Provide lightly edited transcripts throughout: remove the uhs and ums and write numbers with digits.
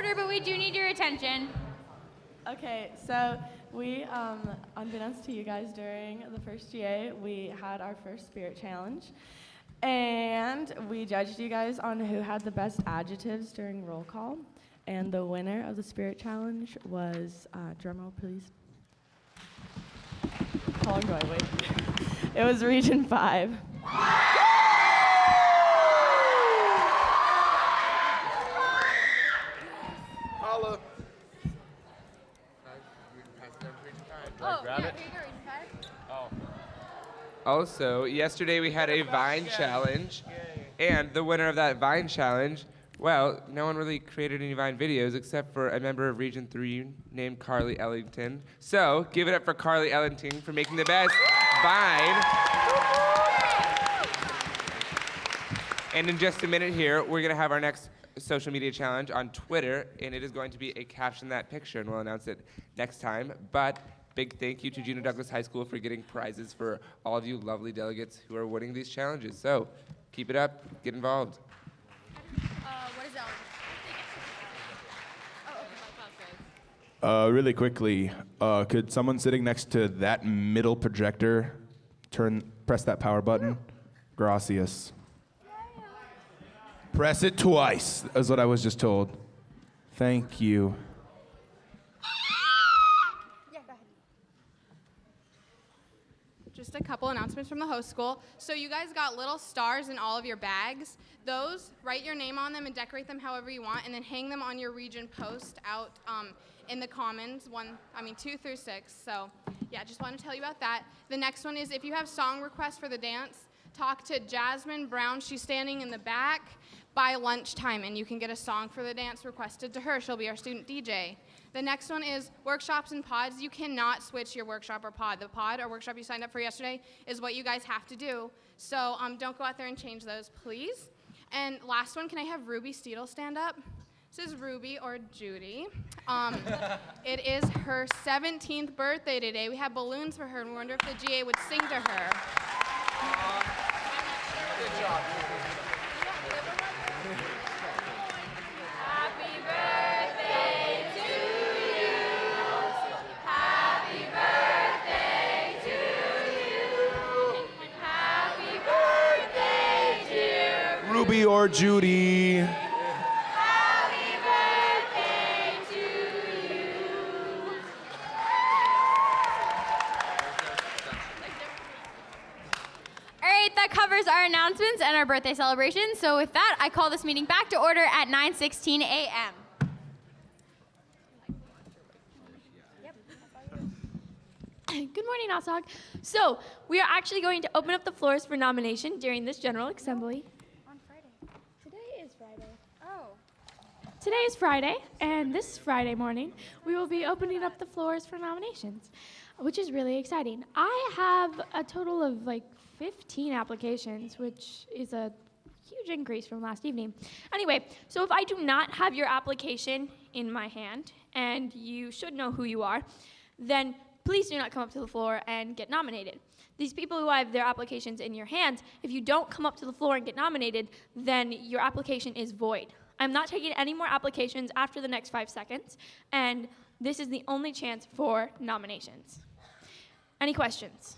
order, but we do need your attention. Okay, so we, unbeknownst to you guys, during the first GA, we had our first spirit challenge. And we judged you guys on who had the best adjectives during roll call. And the winner of the spirit challenge was, drumroll please. How long do I wait? It was Region 5. Holla. Grab it. Also, yesterday we had a Vine challenge, and the winner of that Vine challenge, well, no one really created any Vine videos except for a member of Region 3 named Carly Ellington. So, give it up for Carly Ellington for making the best Vine. And in just a minute here, we're going to have our next social media challenge on Twitter, and it is going to be a Caption That Picture, and we'll announce it next time. But big thank you to Juneau-Douglas High School for getting prizes for all of you lovely delegates who are winning these challenges. So keep it up, get involved. What is that? Really quickly, could someone sitting next to that middle projector press that power button? Gracias. Press it twice, is what I was just told. Thank you. Just a couple announcements from the host school. So you guys got little stars in all of your bags. Those, write your name on them and decorate them however you want, and then hang them on your region post out in the commons, 2 through 6. So yeah, just wanted to tell you about that. The next one is if you have song requests for the dance, talk to Jasmine Brown. She's standing in the back by lunchtime, and you can get a song for the dance requested to her. She'll be our student DJ. The next one is workshops and pods. You cannot switch your workshop or pod. The pod or workshop you signed up for yesterday is what you guys have to do. So don't go out there and change those, please. And last one, can I have Ruby Steedle stand up? This is Ruby or Judy. It is her 17th birthday today. We have balloons for her, and we wonder if the GA would sing to her. Good job. Happy birthday to you. Happy birthday to you. Happy birthday, dear Ruby or Judy. Happy birthday to you. All right, that covers our announcements and our birthday celebration. So with that, I call this meeting back to order at 9:16 a.m. Good morning, Oshog. So, we are actually going to open up the floors for nomination during this General Assembly. On Friday. Today is Friday. Oh. Today is Friday, and this Friday morning, we will be opening up the floors for nominations, which is really exciting. I have a total of 15 applications, which is a huge increase from last evening. Anyway, so if I do not have your application in my hand, and you should know who you are, then please do not come up to the floor and get nominated. These people who have their applications in your hands, if you don't come up to the floor and get nominated, then your application is void. I'm not taking any more applications after the next 5 seconds, and this is the only chance for nominations. Any questions?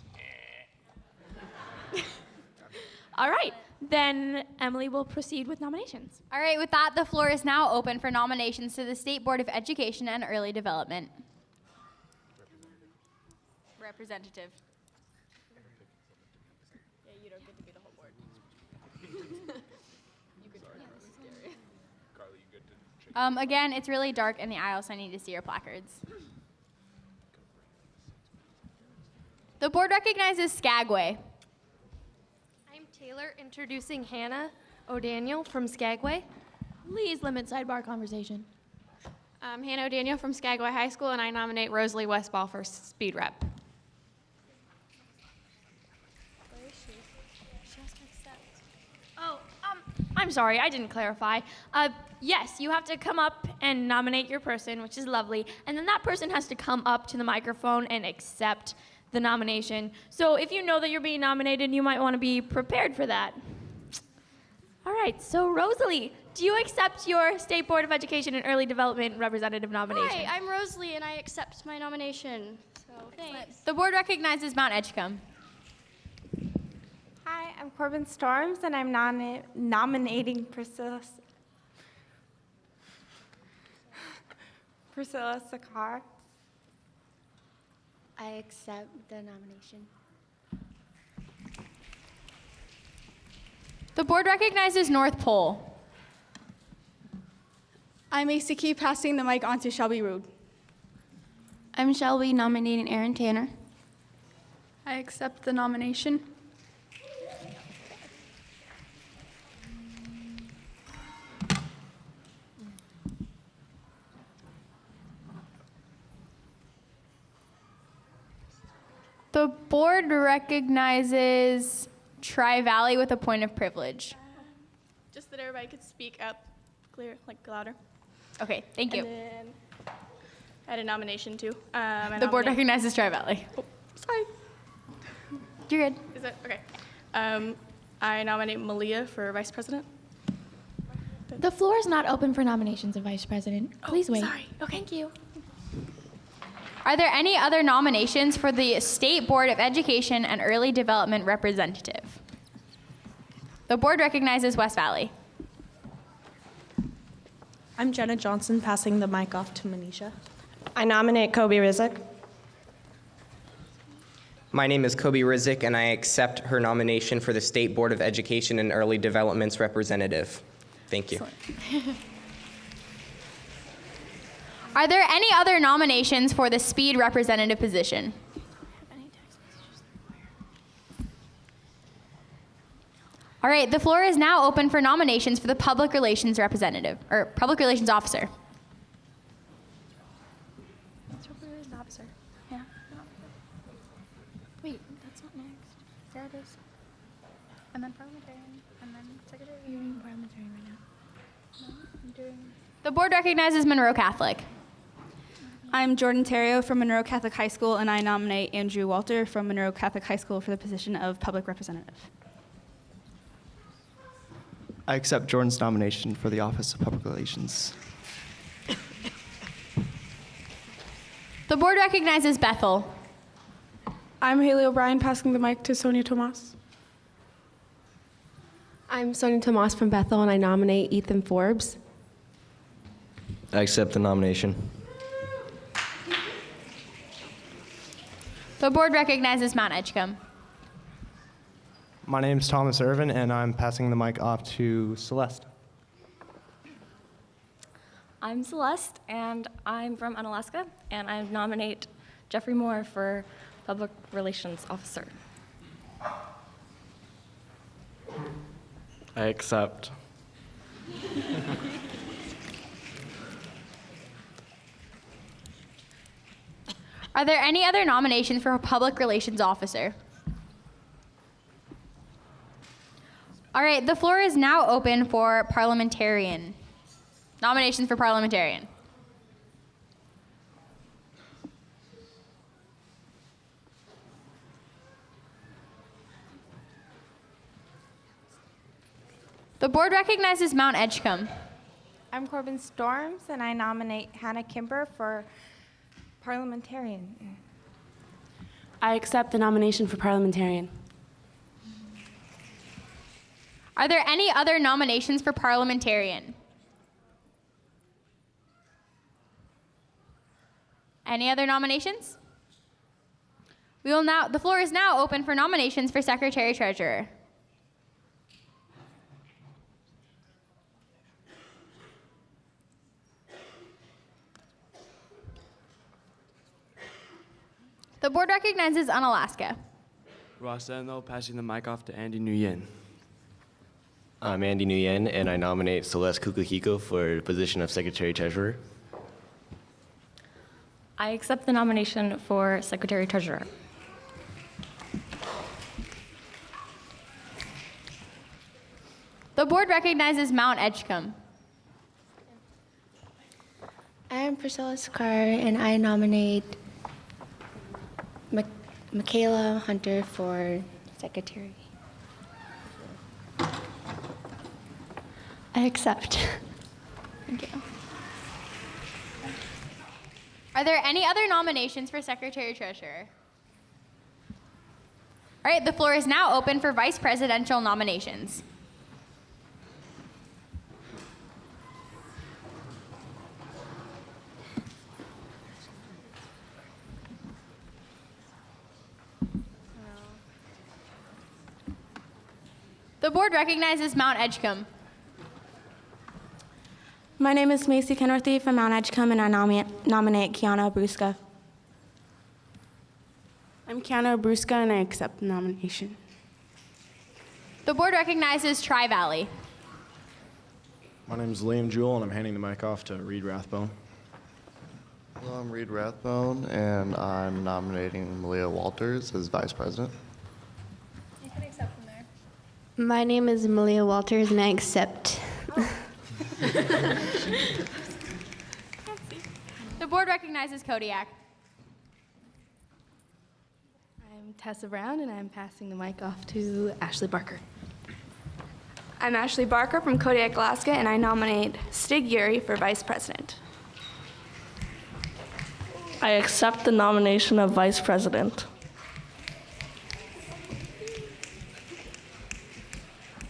All right, then Emily will proceed with nominations. All right, with that, the floor is now open for nominations to the State Board of Education and Early Development. Representative. Yeah, you don't get to be the whole board. You could turn this scary. Carly, you good to Again, it's really dark in the aisle, so I need to see your placards. The board recognizes Skagway. I'm Taylor, introducing Hannah O'Daniel from Skagway. Please limit sidebar conversation. I'm Hannah O'Daniel from Skagway High School, and I nominate Rosalie Westball for speed rep. Oh, I'm sorry, I didn't clarify. Yes, you have to come up and nominate your person, which is lovely, and then that person has to come up to the microphone and accept the nomination. So if you know that you're being nominated, you might want to be prepared for that. All right, so Rosalie, Do you accept your State Board of Education and Early Development Representative nomination? Hi, I'm Rosalie, and I accept my nomination. So thanks. The board recognizes Mount Edgecombe. Hi, I'm Corbin Storms, and I'm nominating Priscilla Sakar. I accept the nomination. The board recognizes North Pole. I'm Asa Key, passing the mic on to Shelby Rood. I'm Shelby, nominating Aaron Tanner. I accept the nomination. The board recognizes Tri-Valley with a point of privilege. Just that everybody could speak up, clear, like louder. Okay, thank you. And then I had a nomination too. The board recognizes Tri-Valley. Sorry. You're good. Is it okay? I nominate Malia for vice president. The floor is not open for nominations of Vice President. Please wait. Sorry. Okay. Thank you. Are there any other nominations for the State Board of Education and Early Development Representative? The board recognizes West Valley. I'm Jenna Johnson, passing the mic off to Manisha. I nominate Kobe Rizik. My name is Kobe Rizik, and I accept her nomination for the State Board of Education and Early Development's representative. Thank you. Are there any other nominations for the Speed representative position? All right, the floor is now open for nominations for the Public Relations representative, or Public Relations officer. Public Relations Officer. Yeah. Wait, that's not next. There it is. And then parliamentarian, and then secretary. You're doing parliamentarian right now. No, I'm doing. The board recognizes Monroe Catholic. I'm Jordan Terrio from Monroe Catholic High School, and I nominate Andrew Walter from Monroe Catholic High School for the position of public representative. I accept Jordan's nomination for the Office of Public Relations. The board recognizes Bethel. I'm Haley O'Brien, passing the mic to Sonia Tomas. I'm Sonia Tomas from Bethel, and I nominate Ethan Forbes. I accept the nomination. The board recognizes Mount Edgecombe. My name is Thomas Irvin, and I'm passing the mic off to Celeste. I'm Celeste, and I'm from Unalaska, and I nominate Jeffrey Moore for Public Relations Officer. I accept. Are there any other nominations for a Public Relations officer? All right, the floor is now open for parliamentarian. Nominations for parliamentarian. The board recognizes Mount Edgecombe. I'm Corbin Storms, and I nominate Hannah Kimber for parliamentarian. I accept the nomination for parliamentarian. Are there any other nominations for parliamentarian? Any other nominations? The floor is now open for nominations for Secretary Treasurer. The board recognizes Unalaska. Ross Eno, passing the mic off to Andy Nguyen. I'm Andy Nguyen, and I nominate Celeste Kukuhiko for the position of Secretary Treasurer. I accept the nomination for Secretary Treasurer. The board recognizes Mount Edgecombe. I am Priscilla Sakar, and I nominate Michaela Hunter for secretary. I accept. Thank you. Are there any other nominations for Secretary Treasurer? All right, the floor is now open for vice presidential nominations. The board recognizes Mount Edgecombe. My name is Macy Kenworthy from Mount Edgecombe, and I nominate Kiana Brusca. I'm Kiana Brusca, and I accept the nomination. The board recognizes Tri-Valley. My name is Liam Jewell, and I'm handing the mic off to Reed Rathbone. Hello, I'm Reed Rathbone, and I'm nominating Malia Walters as Vice President. You can accept from there. My name is Malia Walters, and I accept. The board recognizes Kodiak. I'm Tessa Brown, and I'm passing the mic off to Ashley Barker. I'm Ashley Barker from Kodiak, Alaska, and I nominate Stig Yuri for Vice President. I accept the nomination of Vice President.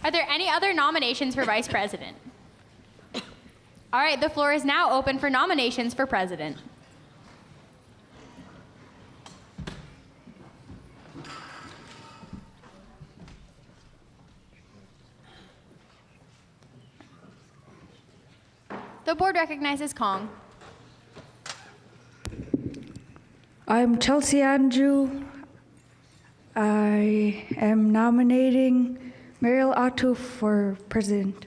Are there any other nominations for Vice President? All right, the floor is now open for nominations for President. The board recognizes Kong. I'm Chelsea Andrew. I am nominating Mariel Otto for president.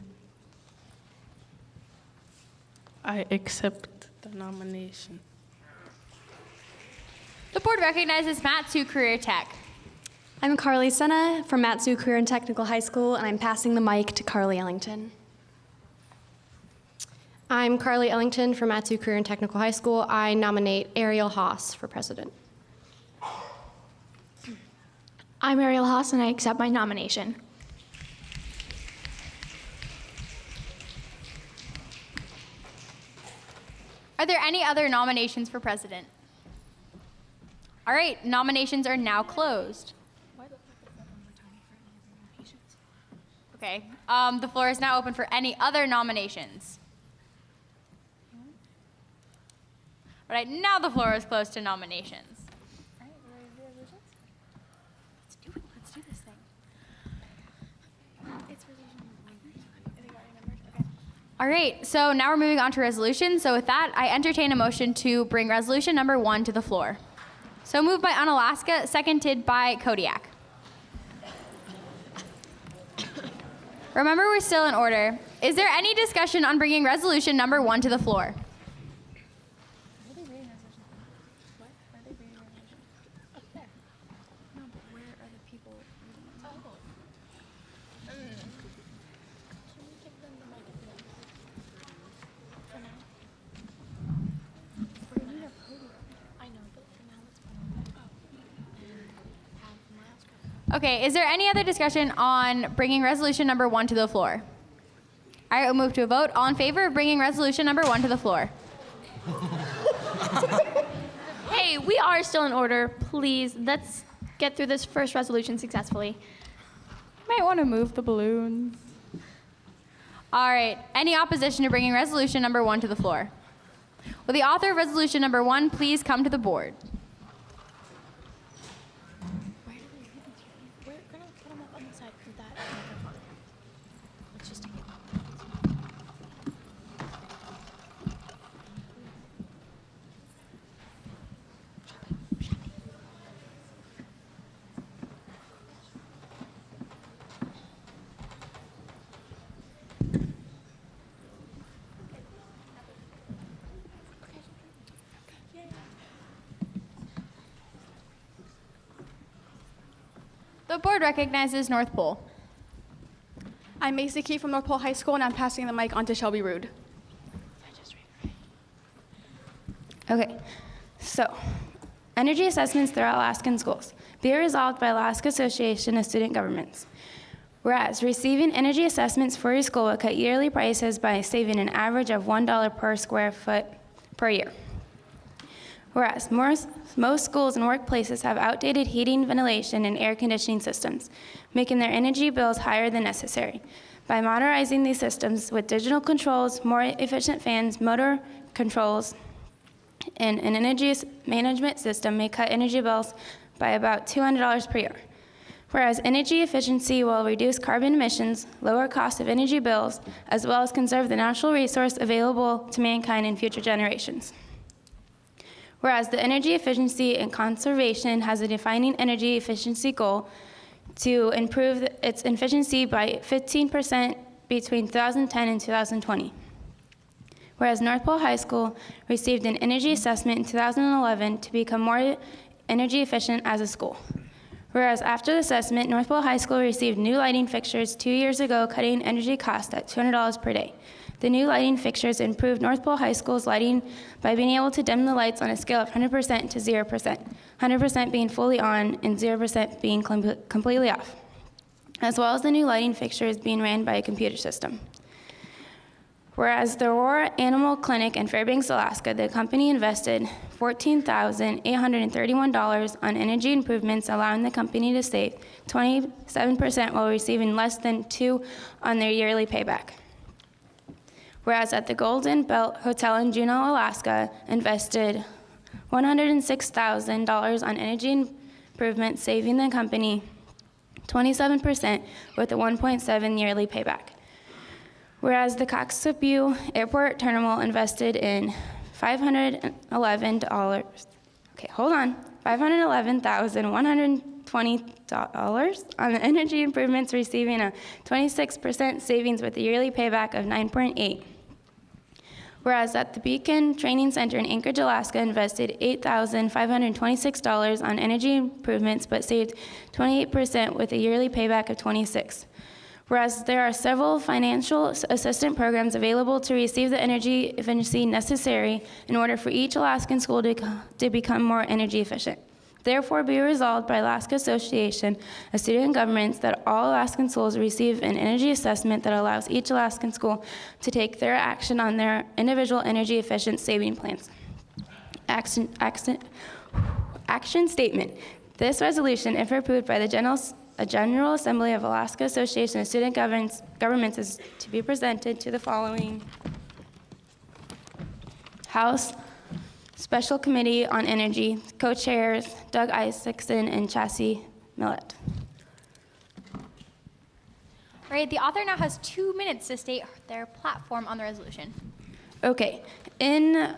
I accept the nomination. The board recognizes Matsu Career Tech. I'm Carly Senna from Matsu Career and Technical High School, and I'm passing the mic to Carly Ellington. I'm Carly Ellington from Matsu Career and Technical High School. I nominate Ariel Haas for president. I'm Ariel Haas, and I accept my nomination. Are there any other nominations for president? All right, nominations are now closed. Okay, the floor is now open for any other nominations. All right, now the floor is closed to nominations. Let's do this thing. All right, so now we're moving on to resolutions. So with that, I entertain a motion to bring resolution number 1 to the floor. So moved by Unalaska, seconded by Kodiak. Remember, we're still in order. Is there any discussion on bringing resolution number 1 to the floor? Okay, is there any other discussion on bringing resolution number 1 to the floor? All right, we'll move to a vote. All in favor of bringing resolution number 1 to the floor? Hey, we are still in order. Please, let's get through this first resolution successfully. Might want to move the balloons. All right, any opposition to bringing resolution number 1 to the floor? Will the author of resolution number 1 please come to the board? The board recognizes North Pole. I'm Macy Key from North Pole High School, and I'm passing the mic on to Shelby Rude. Okay, so energy assessments throughout Alaskan schools. Be it resolved by Alaska Association of Student Governments. Whereas receiving energy assessments for your school will cut yearly prices by saving an average of $1 per square foot per year. Whereas most schools and workplaces have outdated heating, ventilation, and air conditioning systems, making their energy bills higher than necessary. By modernizing these systems with digital controls, more efficient fans, motor controls, and an energy management system may cut energy bills by about $200 per year. Whereas energy efficiency will reduce carbon emissions, lower cost of energy bills, as well as conserve the natural resource available to mankind in future generations. Whereas the energy efficiency and conservation has a defining energy efficiency goal to improve its efficiency by 15% between 2010 and 2020. Whereas North Pole High School received an energy assessment in 2011 to become more energy efficient as a school. Whereas after the assessment, North Pole High School received new lighting fixtures 2 years ago, cutting energy costs at $200 per day. The new lighting fixtures improved North Pole High School's lighting by being able to dim the lights on a scale of 100% to 0%, 100% being fully on and 0% being completely off, as well as the new lighting fixtures being ran by a computer system. Whereas the Aurora Animal Clinic in Fairbanks, Alaska, the company invested $14,831 on energy improvements, allowing the company to save 27% while receiving less than $2 on their yearly payback. Whereas at the Golden Belt Hotel in Juneau, Alaska, invested $106,000 on energy improvements, saving the company 27% with a 1.7 yearly payback. Whereas the Kotzebue Airport Terminal invested in $511,120 on the energy improvements, receiving a 26% savings with a yearly payback of 9.8. Whereas at the Beacon Training Center in Anchorage, Alaska, invested $8,526 on energy improvements, but saved 28% with a yearly payback of 26. Whereas there are several financial assistance programs available to receive the energy efficiency necessary in order for each Alaskan school to become more energy efficient. Therefore, be resolved by Alaska Association of Student Governments that all Alaskan schools receive an energy assessment that allows each Alaskan school to take their action on their individual energy efficient saving plans. Action statement. This resolution, if approved by the General Assembly of Alaska Association of Student Governments, is to be presented to the following House Special Committee on Energy, co-chairs Doug Isaacson and Chassie Millett. All right, the author now has 2 minutes to state their platform on the resolution. Okay, in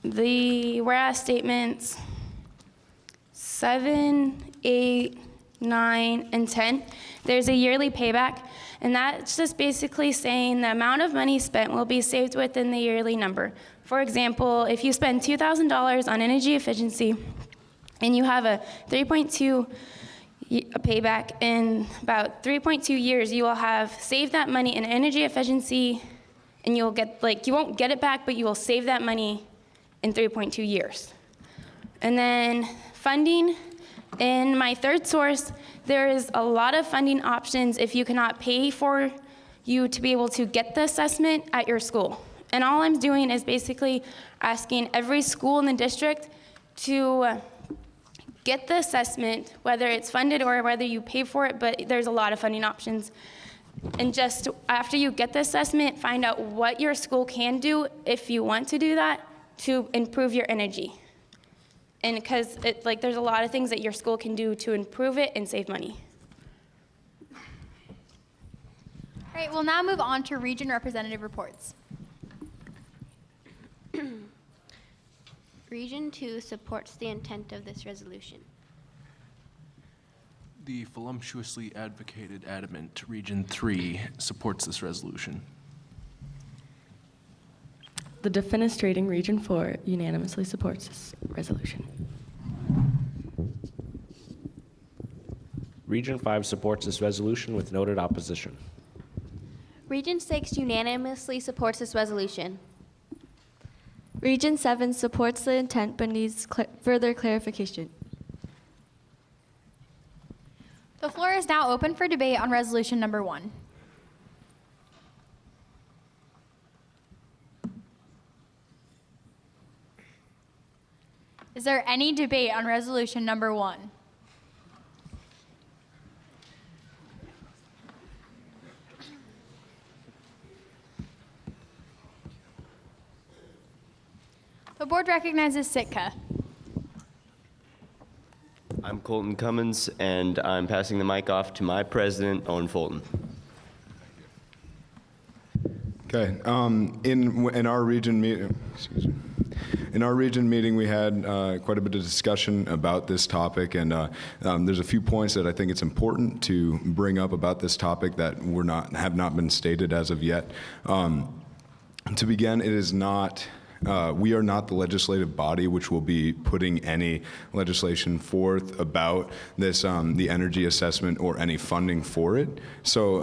the whereas statements 7, 8, 9, and 10, there's a yearly payback, and that's just basically saying the amount of money spent will be saved within the yearly number. For example, if you spend $2,000 on energy efficiency and you have a 3.2 payback, in about 3.2 years, you will have saved that money in energy efficiency, and you'll get, you won't get it back, but you will save that money in 3.2 years. And then funding. In my third source, there is a lot of funding options if you cannot pay for you to be able to get the assessment at your school. And all I'm doing is basically asking every school in the district to get the assessment, whether it's funded or whether you pay for it, but there's a lot of funding options. And just after you get the assessment, find out what your school can do if you want to do that to improve your energy. And because there's a lot of things that your school can do to improve it and save money. All right, we'll now move on to region representative reports. Region 2 supports the intent of this resolution. The voluptuously advocated adamant Region 3 supports this resolution. The defenestrating Region 4 unanimously supports this resolution. Region 5 supports this resolution with noted opposition. Region 6 unanimously supports this resolution. Region 7 supports the intent but needs further clarification. The The floor is now open for debate on resolution number 1. Is there any debate on resolution number 1? The board recognizes Sitka. I'm Colton Cummins, and I'm passing the mic off to my president, Owen Fulton. Okay. In our region meeting, we had quite a bit of discussion about this topic, and there's a few points that I think it's important to bring up about this topic that have not been stated as of yet. To begin, it is not. We are not the legislative body which will be putting any legislation forth about this, the energy assessment or any funding for it. So,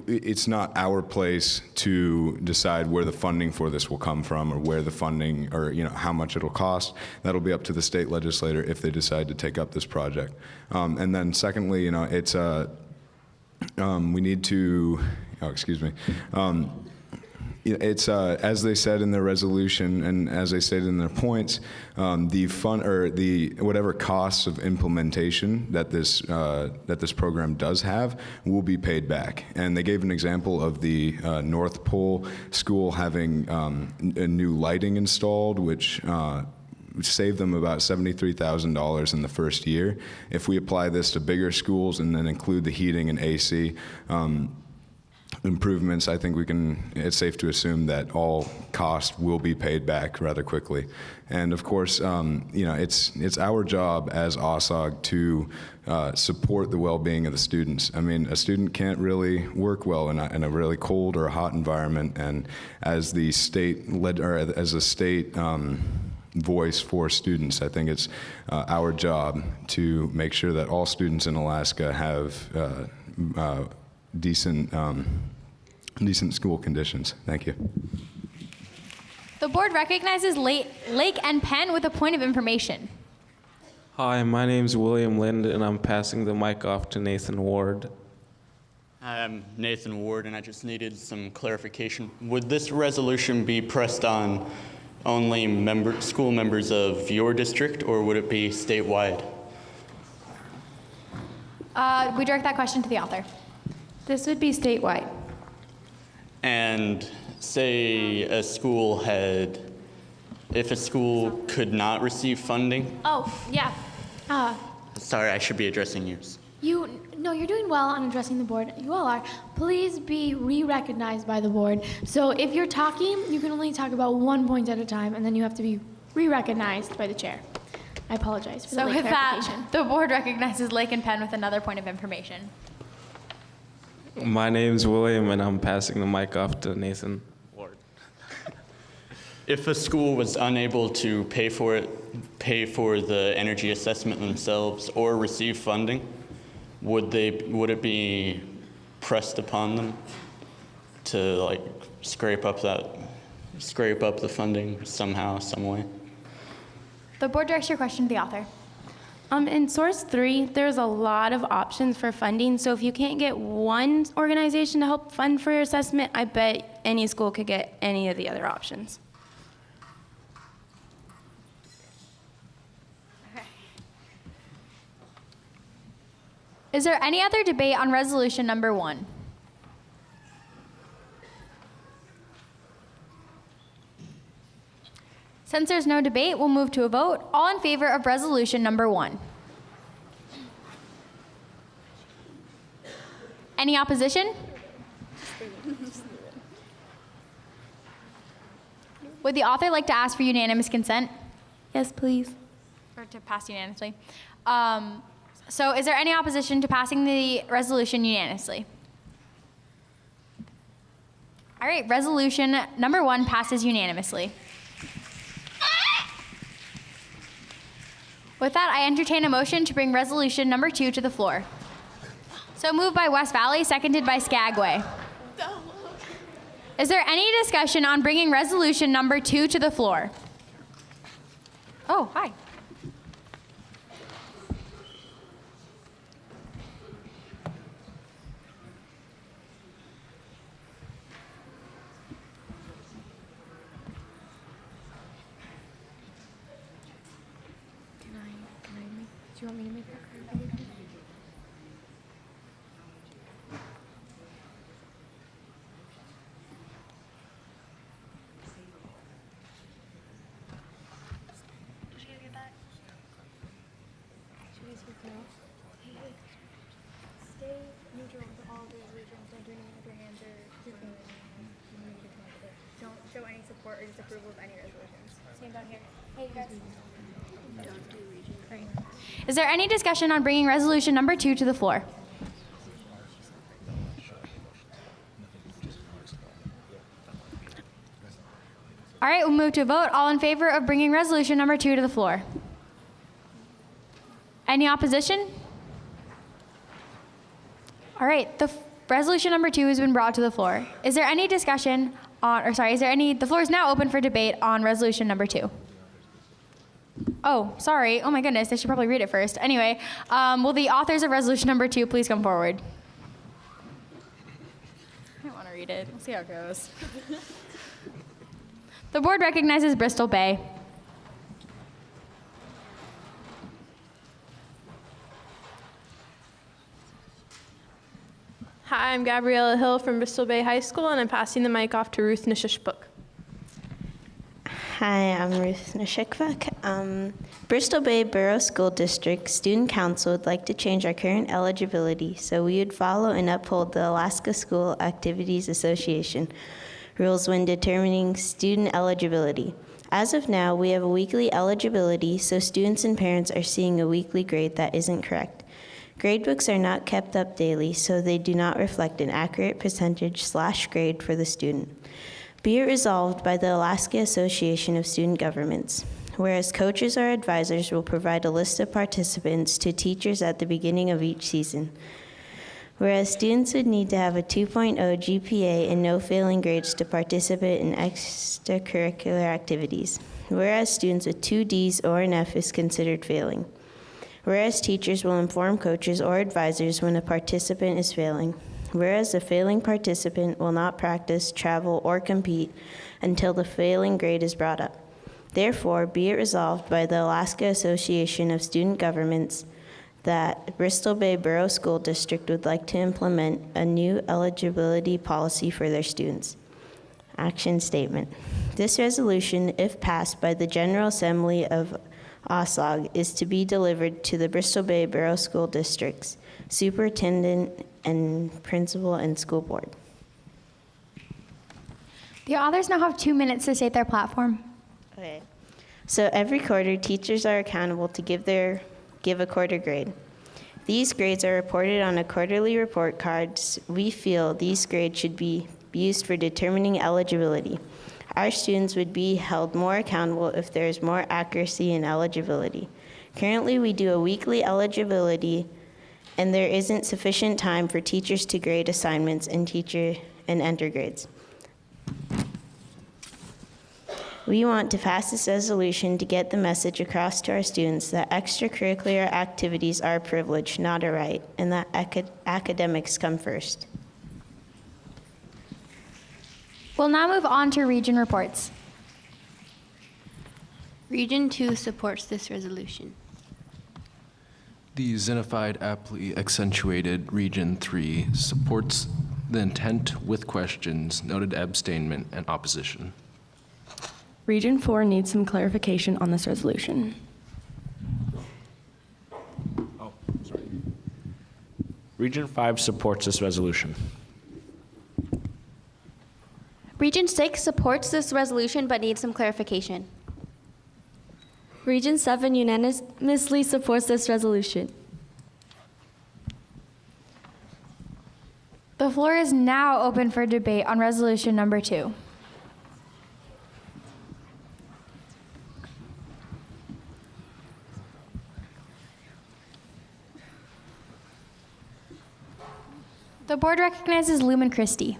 it's not our place to decide where the funding for this will come from or where the funding or, how much it'll cost. That'll be up to the state legislator if they decide to take up this project. And then secondly, it's, we need to, it's as they said in their resolution and as they stated in their points, the whatever costs of implementation that this program does have will be paid back. And they gave an example of the North Pole School having a new lighting installed, which saved them about $73,000 in the first year. If we apply this to bigger schools and then include the heating and AC improvements, I think it's safe to assume that all costs will be paid back rather quickly. And of course, it's our job as AASG to support the well-being of the students. I mean, a student can't really work well in a really cold or a hot environment, and as the state voice for students, I think it's our job to make sure that all students in Alaska have decent school conditions. Thank you. The board recognizes Lake and Penn with a point of information. Hi, my name's William Lind, and I'm passing the mic off to Nathan Ward. Hi, I'm Nathan Ward, and I just needed some clarification. Would this resolution be pressed on only school members of your district, or would it be statewide? We direct that question to the author. This would be statewide. And say if a school could not receive funding? Oh, yeah. Sorry, I should be addressing you. No, you're doing well on addressing the board. You all are. Please be re-recognized by the board. So if you're talking, you can only talk about one point at a time, and then you have to be re-recognized by the chair. I apologize for the late clarification. The board recognizes Lake and Penn with another point of information. My name's William, and I'm passing the mic off to Nathan Ward. If a school was unable to pay for the energy assessment themselves or receive funding, would it be pressed upon them to scrape up the funding somehow, some way? The board directs your question to the author. In source 3, there's a lot of options for funding. So if you can't get one organization to help fund for your assessment, I bet any school could get any of the other options. Okay. Is there any other debate on resolution number 1? Since there's no debate, we'll move to a vote. All in favor of resolution number 1? Any opposition? Would the author like to ask for unanimous consent? Yes, please. Or to pass unanimously. So is there any opposition to passing the resolution unanimously? All right, resolution number 1 passes unanimously. With that, I entertain a motion to bring resolution number 2 to the floor. So moved by West Valley, seconded by Skagway. Is there any discussion on bringing resolution number 2 to the floor? Oh, hi. you want me to make that? Stay neutral to all resolutions. Don't do anything with your hands or your fingers. Don't show any support or disapproval of any resolutions. Stand down here. Hey, you guys. Don't do region. Great. Is there any discussion on bringing resolution number 2 to the floor? All right, we'll move to a vote. All in favor of bringing resolution number 2 to the floor? Any opposition? All right, resolution number 2 has been brought to the floor. Is there any discussion on, the floor is now open for debate on resolution number 2. Oh, sorry. Oh my goodness, I should probably read it first. Anyway, will the authors of resolution number 2 please come forward? I don't want to read it. We'll see how it goes. The board recognizes Bristol Bay. Hi, I'm Gabriella Hill from Bristol Bay High School, and I'm passing the mic off to Ruth Nishishpuk. Hi, I'm Ruth Nishikvak. Bristol Bay Borough School District Student Council would like to change our current eligibility so we would follow and uphold the Alaska School Activities Association rules when determining student eligibility. As of now, we have a weekly eligibility, so students and parents are seeing a weekly grade that isn't correct. Gradebooks are not kept up daily, so they do not reflect an accurate percentage/grade for the student. Be it resolved by the Alaska Association of Student Governments, whereas coaches or advisors will provide a list of participants to teachers at the beginning of each season. Whereas students would need to have a 2.0 GPA and no failing grades to participate in extracurricular activities. Whereas students with 2 Ds or an F is considered failing. Whereas teachers will inform coaches or advisors when a participant is failing. Whereas a failing participant will not practice, travel, or compete until the failing grade is brought up. Therefore, be it resolved by the Alaska Association of Student Governments that Bristol Bay Borough School District would like to implement a new eligibility policy for their students. Action statement. This resolution, if passed by the General Assembly of AASG, is to be delivered to the Bristol Bay Borough School District's superintendent and principal and school board. The authors now have 2 minutes to state their platform. Okay. So every quarter, teachers are accountable to give a quarter grade. These grades are reported on a quarterly report cards. We feel these grades should be used for determining eligibility. Our students would be held more accountable if there is more accuracy in eligibility. Currently, we do a weekly eligibility, and there isn't sufficient time for teachers to grade assignments and enter grades. We want to pass this resolution to get the message across to our students that extracurricular activities are a privilege, not a right, and that academics come first. We'll now move on to region reports. Region 2 supports this resolution. The Zenified aptly accentuated Region 3 supports the intent with questions, noted abstainment, and opposition. Region 4 needs some clarification on this resolution. Oh, sorry. Region 5 supports this resolution. Region 6 supports this resolution but needs some clarification. Region 7 unanimously supports this resolution. The floor is now open for debate on resolution number 2. The board recognizes Lumen Christie.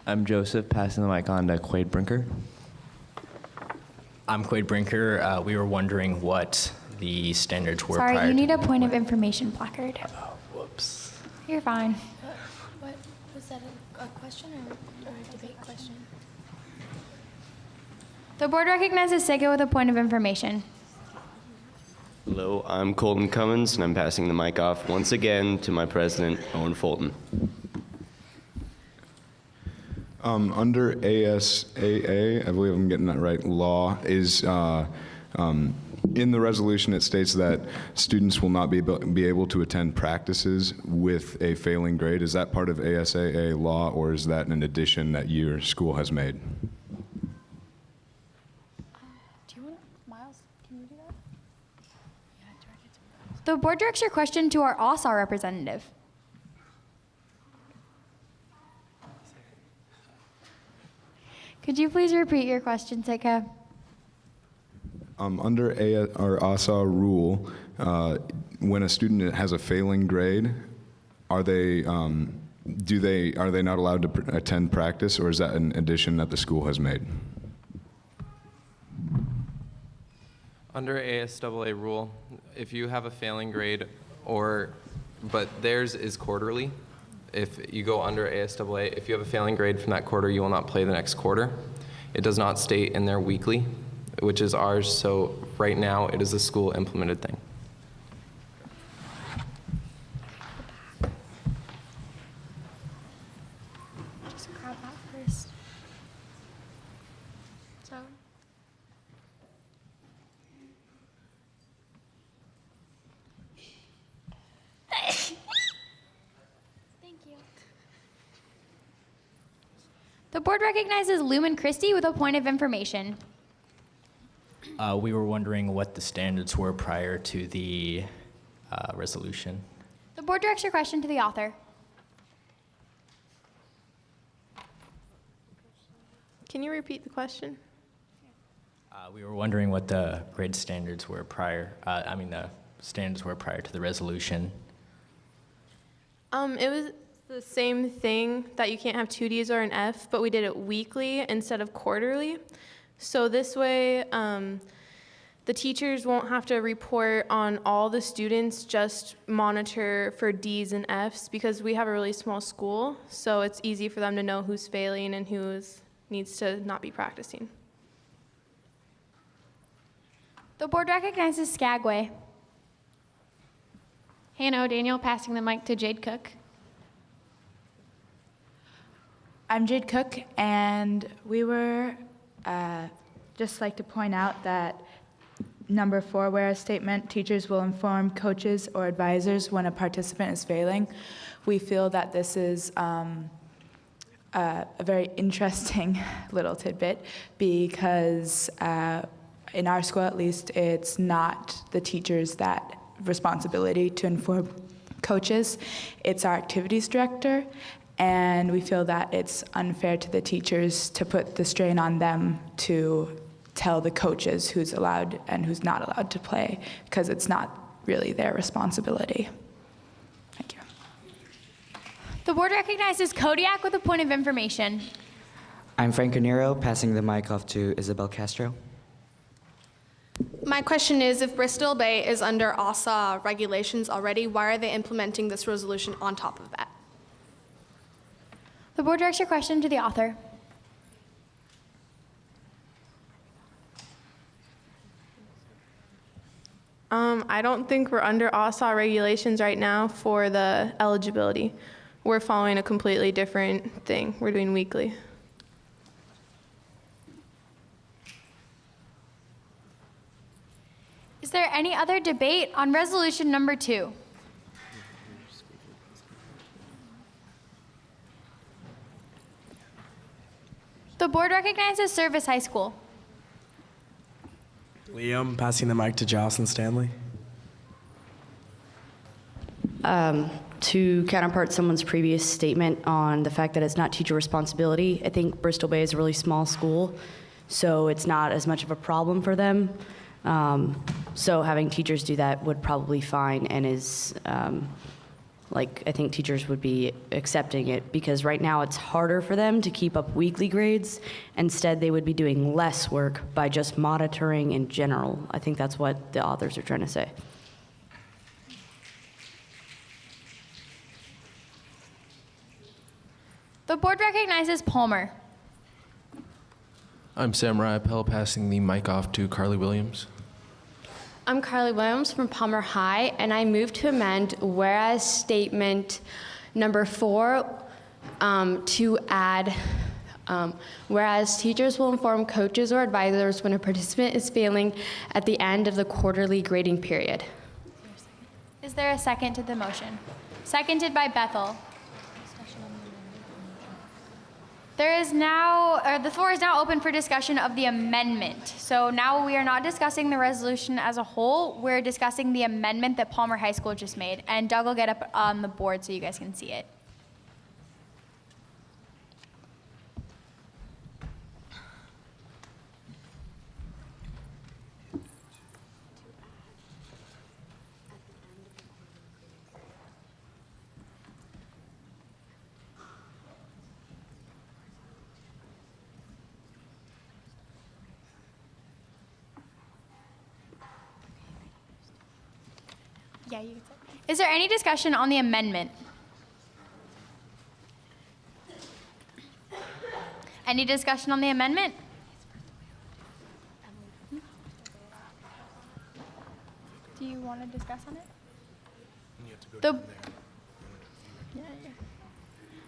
I'm Joseph, passing the mic on to Quaid Brinker. I'm Quaid Brinker. We were wondering what the standards were Sorry, prior you to need a the point of information placard. Oh, whoops. You're fine. What was that, a question or a debate question? The board recognizes Sega with a point of information. Hello, I'm Colton Cummins, and I'm passing the mic off once again to my president, Owen Fulton. Under ASAA, I believe I'm getting that right, law is in the resolution. It states that students will not be able to attend practices with a failing grade. Is that part of ASAA law, or is that an addition that your school has made? Do you want, Miles, can you do that? The board directs your question to our AASG representative. Could you please repeat your question, Sitka? Under our ASA rule, when a student has a failing grade, are they not allowed to attend practice, or is that an addition that the school has made? Under ASAA rule, if you have a failing grade, but theirs is quarterly. If you go under ASAA, if you have a failing grade from that quarter, you will not play the next quarter. It does not state in their weekly, which is ours, so right now it is a school implemented thing. Just grab that first. So. Thank you. The board recognizes Lumen Christie with a point of information. We were wondering what the standards were prior to the resolution. The board directs your question to the author. Can you repeat the question? We were wondering what the grade standards were prior, the standards were prior to the resolution. It was the same thing, that you can't have 2 Ds or an F, but we did it weekly instead of quarterly. So this way, the teachers won't have to report on all the students, just monitor for Ds and Fs, because we have a really small school, so it's easy for them to know who's failing and who needs to not be practicing. The board recognizes Skagway. Hannah O'Daniel, passing the mic to Jade Cook. I'm Jade Cook, and we were just like to point out that number 4, whereas statement, teachers will inform coaches or advisors when a participant is failing. We feel that this is a very interesting little tidbit, because in our school at least, it's not the teachers that responsibility to inform coaches. It's our activities director, and we feel that it's unfair to the teachers to put the strain on them to tell the coaches who's allowed and who's not allowed to play, because it's not really their responsibility. Thank you. The board recognizes Kodiak with a point of information. I'm Franco Nero, passing the mic off to Isabel Castro. My question is, if Bristol Bay is under ASA regulations already, why are they implementing this resolution on top of that? The board directs your question to the author. I don't think we're under ASA regulations right now for the eligibility. We're following a completely different thing. We're doing weekly. Is there any other debate on resolution number 2? The board recognizes Service High School. Liam, passing the mic to Jocelyn Stanley. To counterpart someone's previous statement on the fact that it's not teacher responsibility, I think Bristol Bay is a really small school, so it's not as much of a problem for them. So having teachers do that would probably be fine, and is I think teachers would be accepting it, because right now it's harder for them to keep up weekly grades. Instead, they would be doing less work by just monitoring in general. I think that's what the authors are trying to say. The board recognizes Palmer. I'm Samurai Appel, passing the mic off to Carly Williams. I'm Carly Williams from Palmer High, and I move to amend whereas statement number 4 to add whereas teachers will inform coaches or advisors when a participant is failing at the end of the quarterly grading period. Is there a second to the motion? Seconded by Bethel. The floor is now open for discussion of the amendment. So now we are not discussing the resolution as a whole. We're discussing the amendment that Palmer High School just made. And Doug will get up on the board so you guys can see it. Yeah, you can say. Is there any discussion on the amendment? Any discussion on the amendment? Do you want to discuss on it?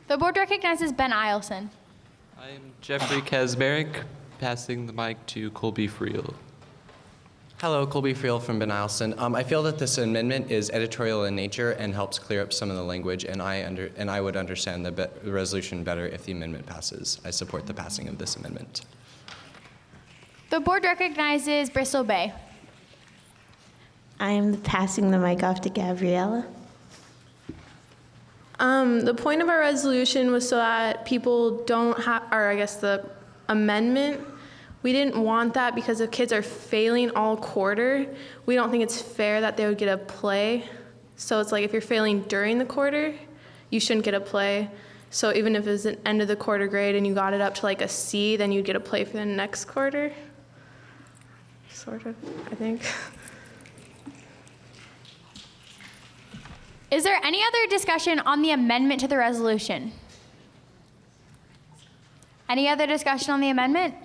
The board recognizes Ben Eielson. I am Jeffrey Kasberick, passing the mic to Colby Friel. Hello, Colby Friel from Ben Eielson. I feel that this amendment is editorial in nature and helps clear up some of the language, and I would understand the resolution better if the amendment passes. I support the passing of this amendment. The board recognizes Bristol Bay. I am passing the mic off to Gabriella. The point of our resolution was so that people don't have, or I guess the amendment, we didn't want that because if kids are failing all quarter, we don't think it's fair that they would get a play. So it's like if you're failing during the quarter, you shouldn't get a play. So even if it's an end of the quarter grade and you got it up to like a C, then you'd get a play for the next quarter. Sort of, I think. Is there any other discussion on the amendment to the resolution? Any other discussion on the amendment?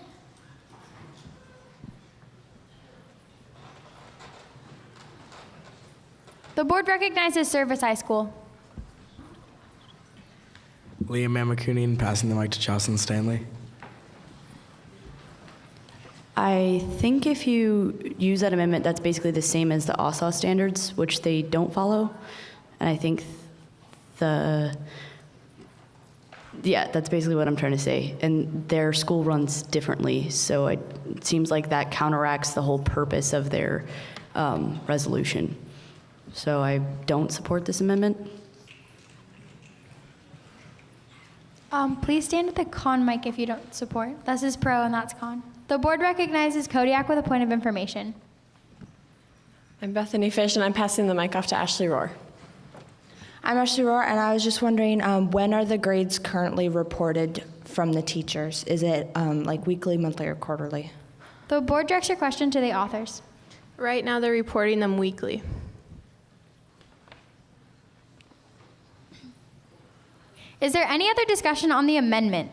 The board recognizes Service High School. Liam Mamakunin, passing the mic to Jocelyn Stanley. I think if you use that amendment, that's basically the same as the AASG standards, which they don't follow. And I think that's basically what I'm trying to say. And their school runs differently, so it seems like that counteracts the whole purpose of their resolution. So I don't support this amendment. Please stand at the con mic if you don't support. This is pro and that's con. The board recognizes Kodiak with a point of information. I'm Bethany Fish, and I'm passing the mic off to Ashley Rohr. I'm Ashley Rohr, and I was just wondering, when are the grades currently reported from the teachers? Is it like weekly, monthly, or quarterly? The board directs your question to the authors. Right now they're reporting them weekly. Is there any other discussion on the amendment?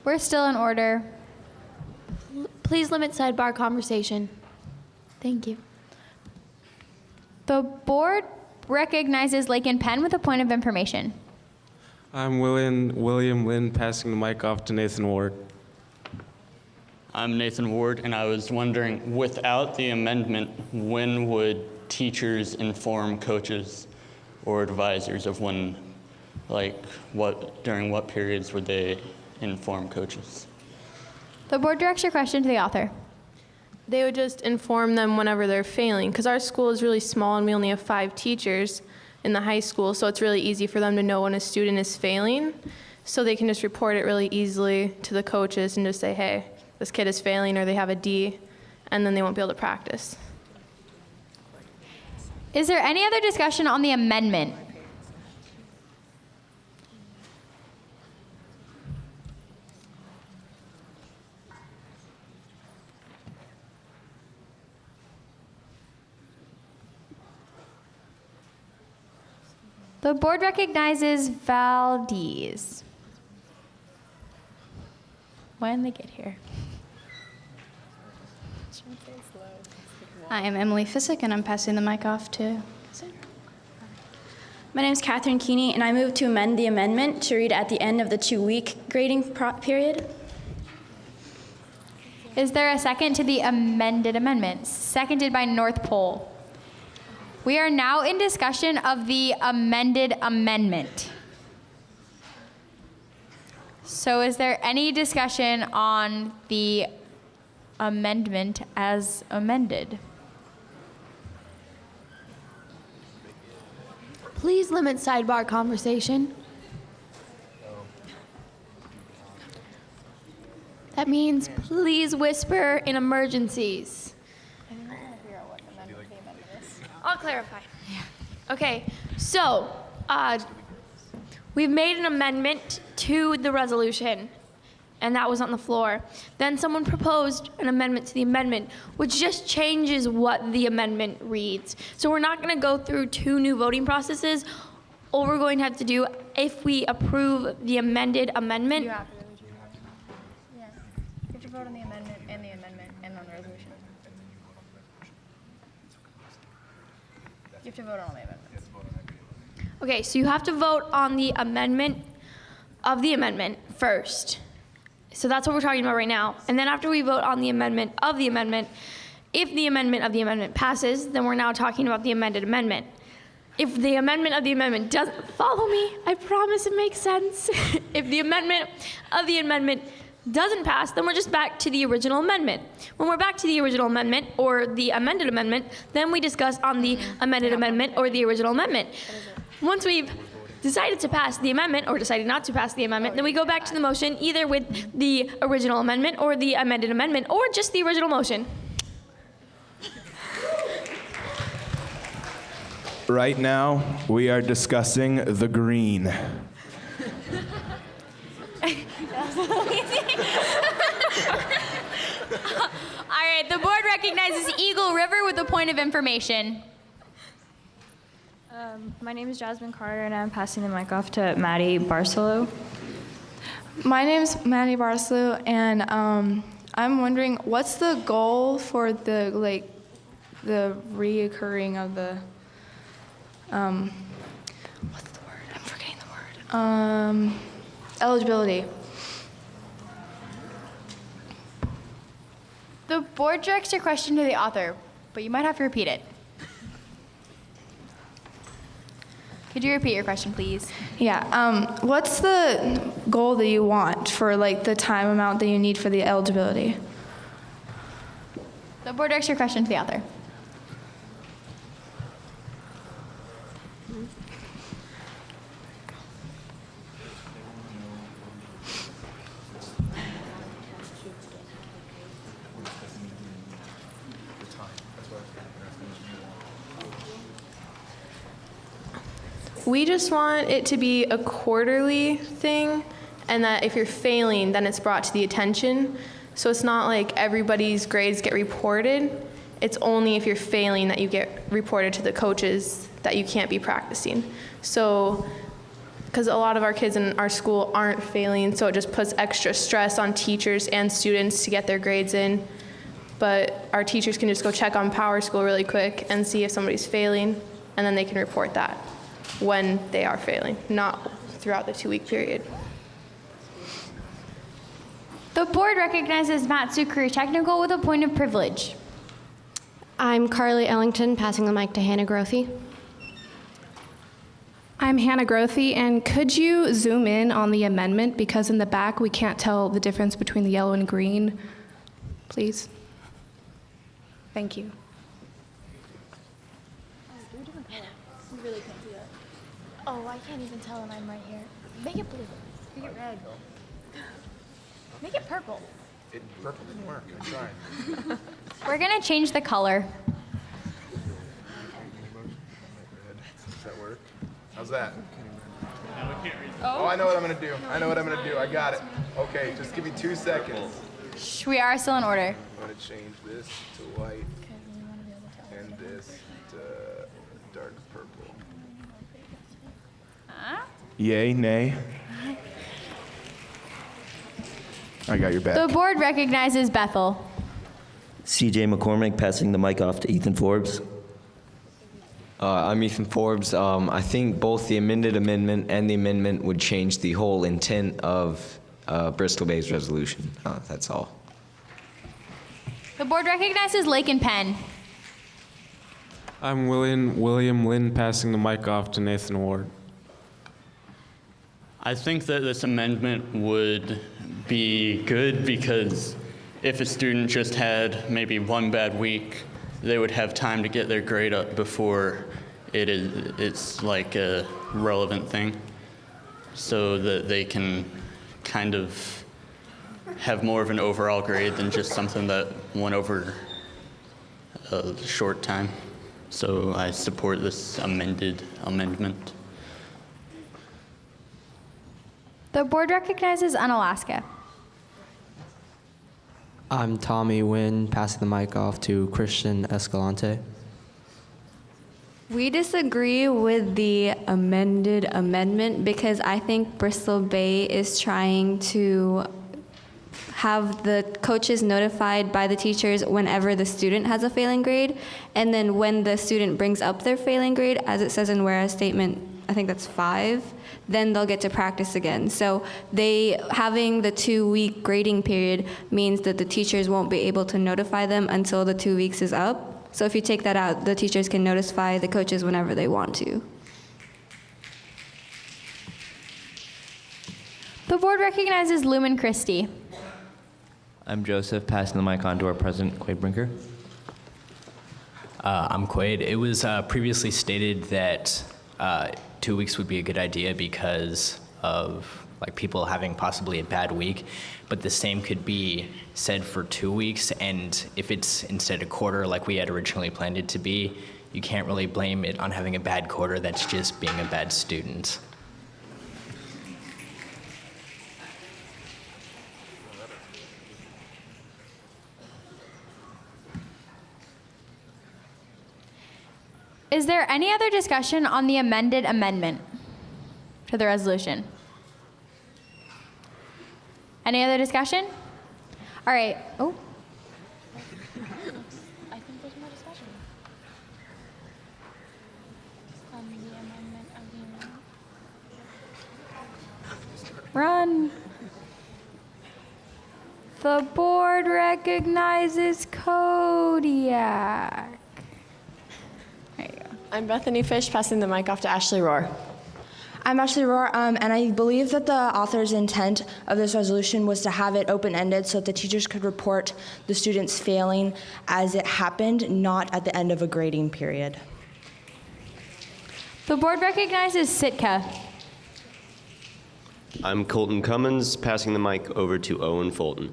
We're still in order. Please limit sidebar conversation. Thank you. The board recognizes Lake and Penn with a point of information. I'm William Lynn, passing the mic off to Nathan Ward. I'm Nathan Ward, and I was wondering, without the amendment, when would teachers inform coaches or advisors of when, during what periods would they inform coaches? The board directs your question to the author. They would just inform them whenever they're failing, because our school is really small and we only have 5 teachers in the high school, so it's really easy for them to know when a student is failing, so they can just report it really easily to the coaches and just say, hey, this kid is failing, or they have a D, and then they won't be able to practice. Is there any other discussion on the amendment? The board recognizes Valdez. When they get here. I am Emily Fissick, and I'm passing the mic off to Cassandra. My name is Catherine Keeney, and I move to amend the amendment to read at the end of the 2-week grading period. Is there a second to the amended amendment? Seconded by North Pole. We are now in discussion of the amended amendment. So is there any discussion on the amendment as amended? Please limit sidebar conversation. That means please whisper in emergencies. I'll clarify. Okay, so we've made an amendment to the resolution, and that was on the floor. Then someone proposed an amendment to the amendment, which just changes what the amendment reads. So we're not going to go through 2 new voting processes. All we're going to have to do, if we approve the amended amendment, You have to vote on the amendment and on the resolution. You have to vote on all the amendments. okay, so you have to vote on the amendment of the amendment first. So that's what we're talking about right now. And then after we vote on the amendment of the amendment, if the amendment of the amendment passes, then we're now talking about the amended amendment. If the amendment of the amendment doesn't follow me, I promise it makes sense. If the amendment of the amendment doesn't pass, then we're just back to the original amendment. When we're back to the original amendment or the amended amendment, then we discuss on the amended amendment or the original amendment. Once we've decided to pass the amendment or decided not to pass the amendment, then we go back to the motion either with the original amendment or the amended amendment or just the original motion. Right now, we are discussing the green. All right, the board recognizes Eagle River with a point of information. My name is Jasmine Carter, and I'm passing the mic off to Maddie Barcelow. My name's Maddie Barcelow, and I'm wondering what's the goal for the reoccurring of the what's the word? I'm forgetting the word. Eligibility. The board directs your question to the author, but you might have to repeat it. Could you repeat your question, please? Yeah. What's the goal that you want for the time amount that you need for the eligibility? The board directs your question to the author. We just want it to be a quarterly thing, and that if you're failing, then it's brought to the attention. So it's not like everybody's grades get reported. It's only if you're failing that you get reported to the coaches that you can't be practicing. So, because a lot of our kids in our school aren't failing, so it just puts extra stress on teachers and students to get their grades in. But our teachers can just go check on Power School really quick and see if somebody's failing, and then they can report that when they are failing, not throughout the 2-week period. The board recognizes Matt Sukri, technical, with a point of privilege. I'm Carly Ellington, passing the mic to Hannah Grothy. I'm Hannah Grothy, and could you zoom in on the amendment, because in the back we can't tell the difference between the yellow and green, please? Thank you. You really can't do that. Oh, I can't even tell, and I'm right here. Make it blue. Make it red. Make it purple. Purple didn't work. I tried. We're gonna change the color. Does that work? How's that? Oh, I know what I'm gonna do. I got it. Okay, just give me 2 seconds. Shh, we are still in order. I'm gonna change this to white and this to dark purple. Yay, nay? I got your back. The board recognizes Bethel. CJ McCormick, passing the mic off to Ethan Forbes. I'm Ethan Forbes. I think both the amended amendment and the amendment would change the whole intent of Bristol Bay's resolution. That's all. The board recognizes Lake and Penn. I'm William Lynn, passing the mic off to Nathan Ward. I think that this amendment would be good because if a student just had maybe one bad week, they would have time to get their grade up before it's like a relevant thing, so that they can kind of have more of an overall grade than just something that went over a short time. So I support this amendment. The board recognizes Unalaska. I'm Tommy Wynn, passing the mic off to Christian Escalante. We disagree with the amended amendment because I think Bristol Bay is trying to have the coaches notified by the teachers whenever the student has a failing grade, and then when the student brings up their failing grade, as it says in whereas statement, I think that's 5, then they'll get to practice again. So having the 2-week grading period means that the teachers won't be able to notify them until the 2 weeks is up. So if you take that out, the teachers can notify the coaches whenever they want to. The board recognizes Lumen Christie. I'm Joseph, passing the mic on to our president, Quade Brinker. I'm Quade. It was previously stated that 2 weeks would be a good idea because of people having possibly a bad week, but the same could be said for 2 weeks, and if it's instead a quarter like we had originally planned it to be, you can't really blame it on having a bad quarter. That's just being a bad student. Is there any other discussion on the amended amendment to the resolution? Any other discussion? All right. Oh. I think there's more discussion. On the amendment of the amendment. Run. The board recognizes Kodiak. There you go. I'm Bethany Fish, passing the mic off to Ashley Rohr. I'm Ashley Rohr, and I believe that the author's intent of this resolution was to have it open-ended so that the teachers could report the students failing as it happened, not at the end of a grading period. The board recognizes Sitka. I'm Colton Cummins, passing the mic over to Owen Fulton.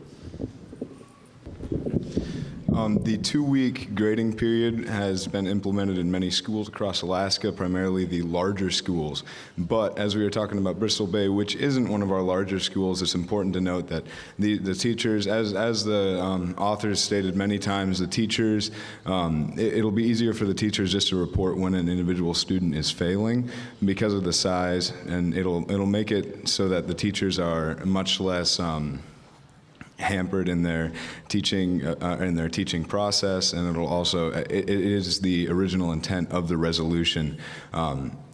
The 2-week grading period has been implemented in many schools across Alaska, primarily the larger schools. But as we were talking about Bristol Bay, which isn't one of our larger schools, it's important to note that the teachers, as the authors stated many times, the teachers, it'll be easier for the teachers just to report when an individual student is failing because of the size, and it'll make it so that the teachers are much less hampered in their teaching process, and it'll also it is the original intent of the resolution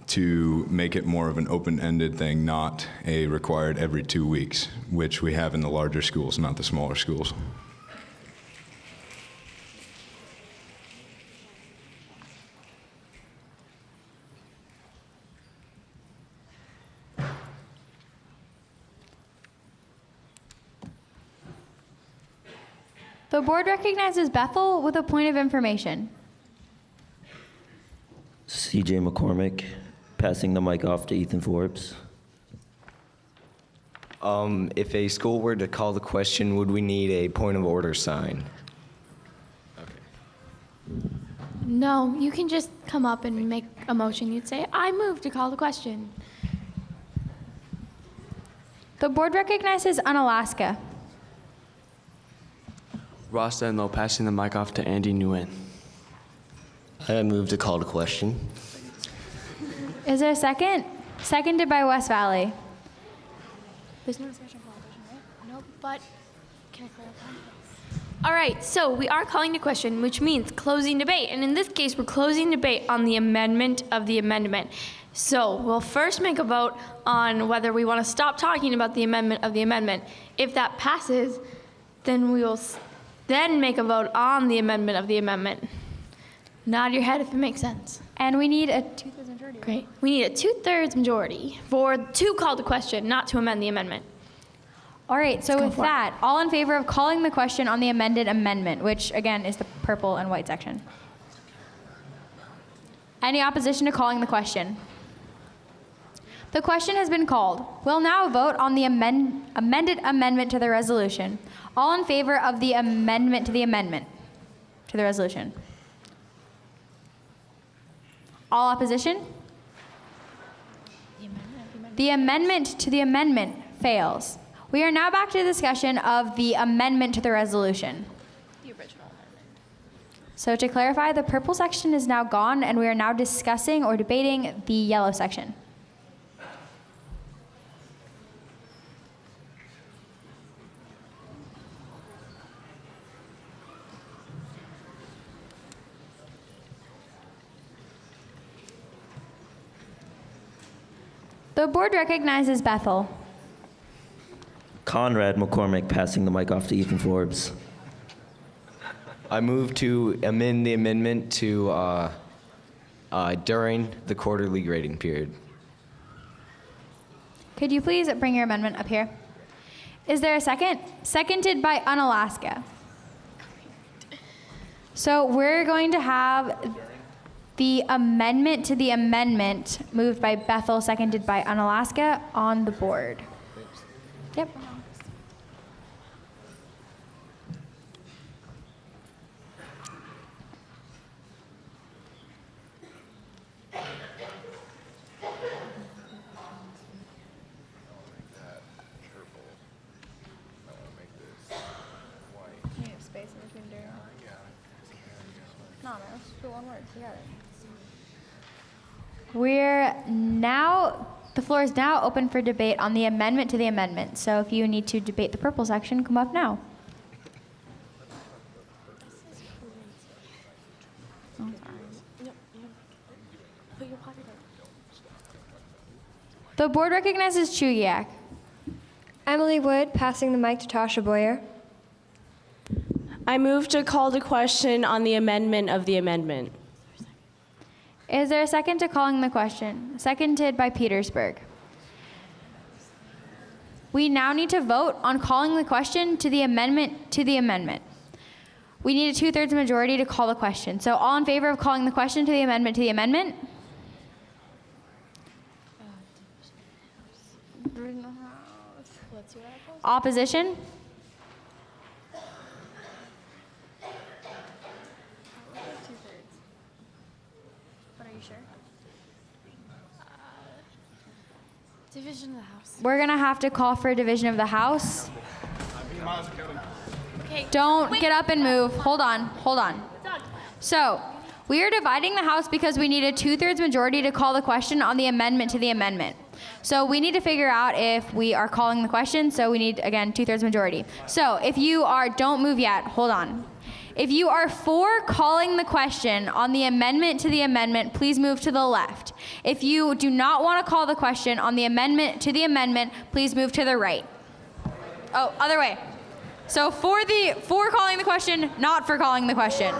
to make it more of an open-ended thing, not a required every 2 weeks, which we have in the larger schools, not the smaller schools. The board recognizes Bethel with a point of information. CJ McCormick, passing the mic off to Ethan Forbes. If a school were to call the question, would we need a point of order sign? No, you can just come up and make a motion. You'd say, I move to call the question. The board recognizes Unalaska. Ross Denlow, passing the mic off to Andy Nguyen. I move to call the question. Is there a second? seconded by West Valley. There's no discussion on the question, right? No, but can I clarify? All right, so we are calling the question, which means closing debate. And in this case, we're closing debate on the amendment of the amendment. So we'll first make a vote on whether we want to stop talking about the amendment of the amendment. If that passes, then we will then make a vote on the amendment of the amendment. Nod your head if it makes sense. And we need a 2/3 majority. Great. We need a 2/3 majority to call the question, not to amend the amendment. All right, so with that, all in favor of calling the question on the amended amendment, which again is the purple and white section? Any opposition to calling the question? The question has been called. We'll now vote on the amended amendment to the resolution. All in favor of the amendment to the resolution? All opposition? The amendment to the amendment fails. We are now back to the discussion of the amendment to the resolution. The original amendment. So to clarify, the purple section is now gone, and we are now discussing or debating the yellow section. The board recognizes Bethel. Conrad McCormick, passing the mic off to Ethan Forbes. I move to amend the amendment to during the quarterly grading period. Could you please bring your amendment up here? Is there a second? Seconded by Unalaska. So we're going to have the amendment to the amendment moved by Bethel, seconded by Unalaska on the board. Yep. The floor is now open for debate on the amendment to the amendment. So if you need to debate the purple section, come up now. The board recognizes Chugiak. Emily Wood, passing the mic to Tasha Boyer. I move to call the question on the amendment of the amendment. Is there a second to calling the question? Seconded by Petersburg. We now need to vote on calling the question to the amendment to the amendment. We need a 2/3 majority to call the question. So all in favor of calling the question to the amendment to the amendment? Opposition? Division of the House. We're going to have to call for a division of the House. Don't get up and move. Hold on. So, we are dividing the House because we need a 2/3 majority to call the question on the amendment to the amendment. So we need to figure out if we are calling the question, so we need, again, 2/3 majority. So if you are, don't move yet, hold on. If you are for calling the question on the amendment to the amendment, please move to the left. If you do not want to call the question on the amendment to the amendment, please move to the right. Oh, other way. So for calling the question, not for calling the question.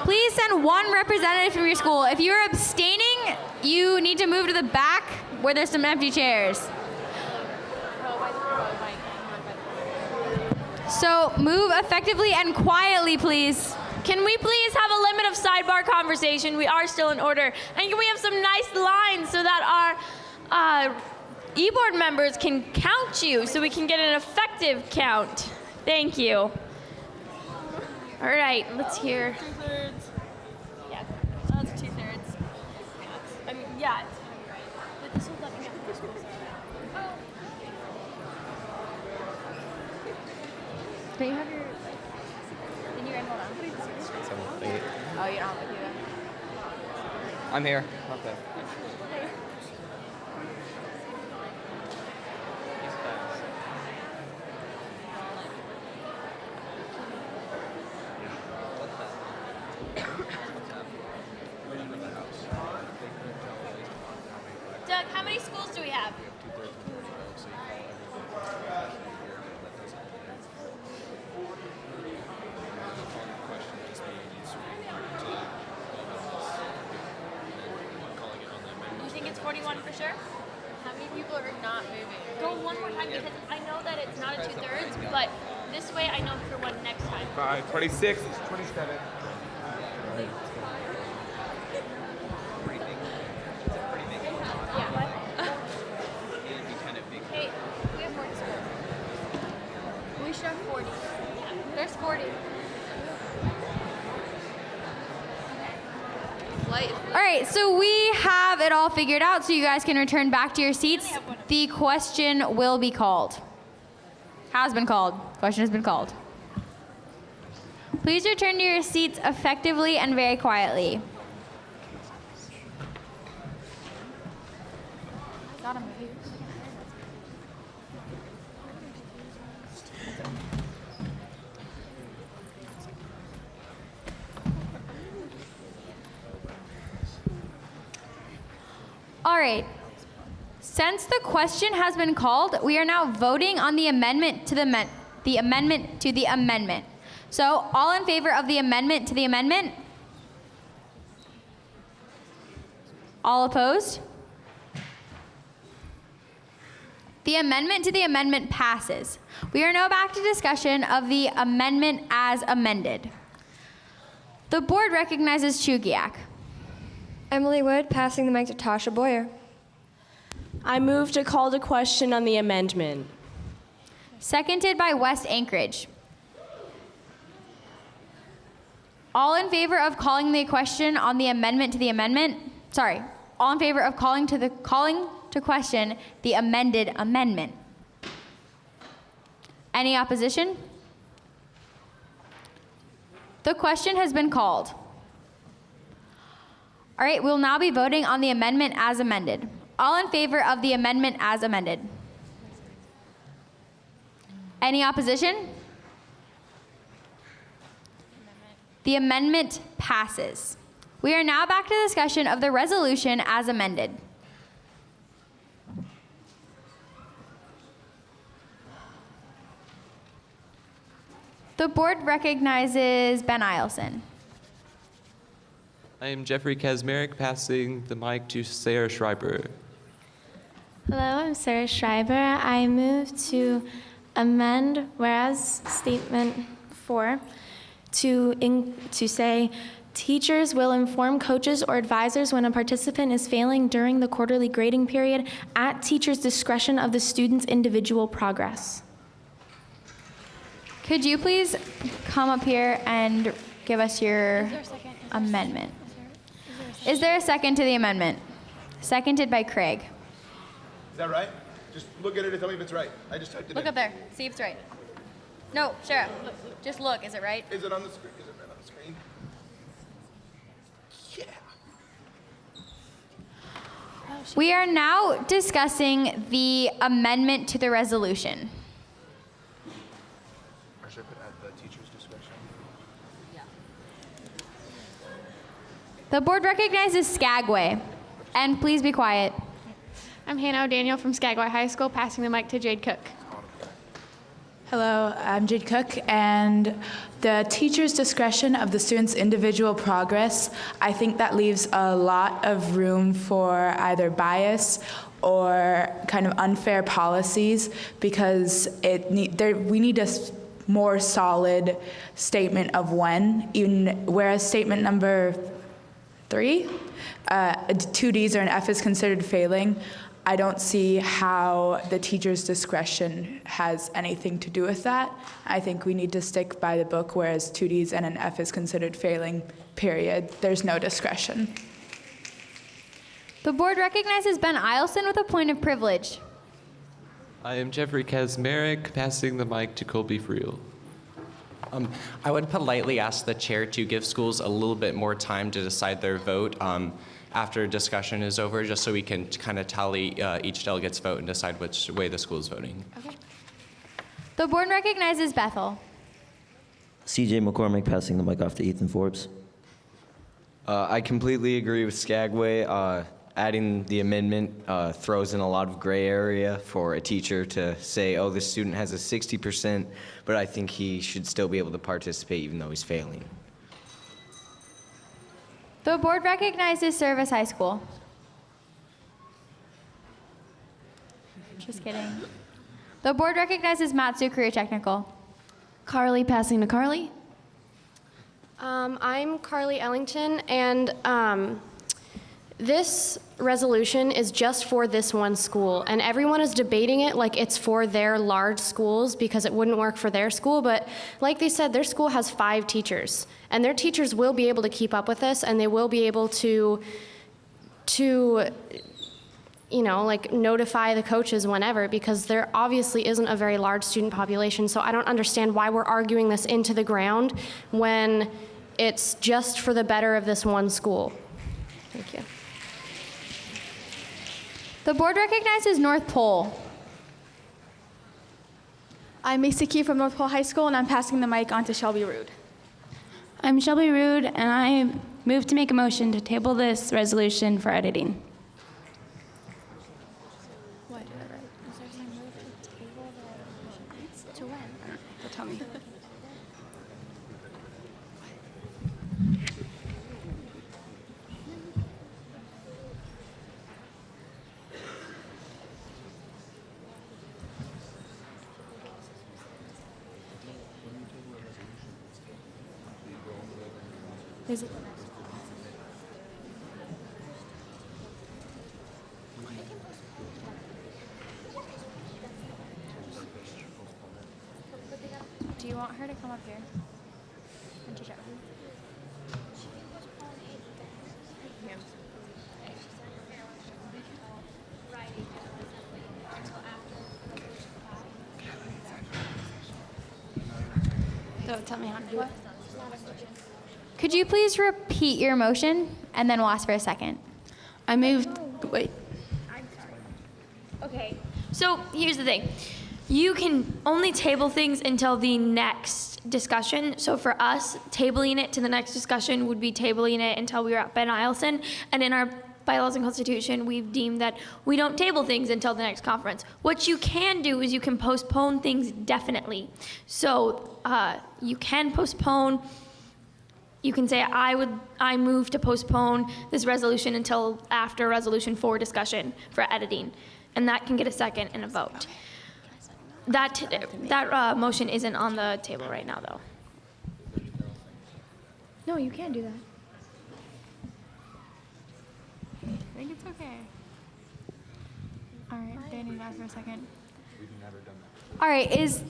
Please send one representative from your school. If you're abstaining, you need to move to the back where there's some empty chairs. So move effectively and quietly, please. Can we please have a limit of sidebar conversation? We are still in order. And can we have some nice lines so that our e-board members can count you so we can get an effective count? Thank you. All right, let's hear. 2/3. Yeah, that's 2/3. I mean, yeah, it's gonna be right. But this will let me know this goes Don't you have your, can you hold on? Oh, you don't have to do that. I'm here. Okay. Doug, how many schools do we have? You think it's 41 for sure? How many people are not moving? Go one more time because I know that it's not a 2/3, but this way I know for one next time. 26, 27. Hey, we have 40 schools. We should have 40. There's 40. All right, so we have it all figured out, so you guys can return back to your seats. The question will be called. Has been called. Question has been called. Please return to your seats effectively and very quietly. All right. Since the question has been called, we are now voting on the amendment to the amendment to the amendment. So, all in favor of the amendment to the amendment? All opposed? The amendment to the amendment passes. We are now back to discussion of the amendment as amended. The board recognizes Chugiak. Emily Wood, passing the mic to Tasha Boyer. I move to call to question on the amendment. Seconded by West Anchorage. All in favor of calling the question on the amendment to the amendment? Sorry, all in favor of calling to question the amended amendment? Any opposition? The question has been called. All right, we'll now be voting on the amendment as amended. All in favor of the amendment as amended? Any opposition? The amendment passes. We are now back to the discussion of the resolution as amended. The board recognizes Ben Eielson. I am Jeffrey Kazmarek, passing the mic to Sarah Schreiber. Hello, I'm Sarah Schreiber. I move to amend whereas statement 4 to say teachers will inform coaches or advisors when a participant is failing during the quarterly grading period at teacher's discretion of the student's individual progress. Could you please come up here and give us your amendment? Is there a second to the amendment? Seconded by Craig. Is that right? Just look at it and tell me if it's right. I just typed it in. Look up there. See if it's right. No, Shara, just look. Is it right? Is it on the screen? Is it right on the screen? Yeah. We are now discussing the amendment to the resolution. Or should I put at the teacher's discretion? The board recognizes Skagway. And please be quiet. I'm Hannah O'Daniel from Skagway High School, passing the mic to Jade Cook. Hello, I'm Jade Cook, and the teacher's discretion of the student's individual progress, I think that leaves a lot of room for either or kind of unfair policies, because we need a more solid statement of when, even whereas statement number 3, two Ds or an F is considered failing. I don't see how the teacher's discretion has anything to do with that. I think we need to stick by the book, whereas 2 Ds and an F is considered failing, period. There's no discretion. The board recognizes Ben Eielson with a point of privilege. I am Jeffrey Kazmarek, passing the mic to Colby Friel. I would politely ask the chair to give schools a little bit more time to decide their vote. after discussion is over, just so we can kind of tally each delegate's vote and decide which way the school is voting. Okay. The board recognizes Bethel. CJ McCormick, passing the mic off to Ethan Forbes. I completely agree with Skagway. Adding the amendment throws in a lot of gray area for a teacher to say, oh, this student has a 60%, but I think he should still be able to participate even though he's failing. The board recognizes Service High School. Just kidding. The board recognizes Matsu Career Technical. Carly, passing to Carly. I'm Carly Ellington, and this resolution is just for this one school, and everyone is debating it like it's for their large schools because it wouldn't work for their school, but like they said, their school has 5 teachers, and their teachers will be able to keep up with this, and they will be able to you know, like notify the coaches whenever, because there obviously isn't a very large student population, so I don't understand why we're arguing this into the ground when it's just for the better of this one school. Thank you. The board recognizes North Pole. I'm Masaki from North Pole High School, and I'm passing the mic on to Shelby Rude. I'm Shelby Rude, and I move to make a motion to table this resolution for editing. What? Is there some move to table the to when? So tell me. Is it? Do you want her to come up here and to chat with you? Don't tell me how to do it. Could you please repeat your motion, and then we'll ask for a second? I moved, wait. Okay, so here's the thing. You can only table things until the next discussion. So for us, tabling it to the next discussion would be tabling it until we were at Ben Eielson. And in our bylaws and constitution, we've deemed that we don't table things until the next conference. What you can do is you can postpone things definitely. So you can postpone. You can say, I move to postpone this resolution until after resolution 4 discussion for editing. And that can get a second and a vote. That motion isn't on the table right now, though. No, you can do that. I think it's okay. All right, Danny, you ask for a second. We've never done that. All right, is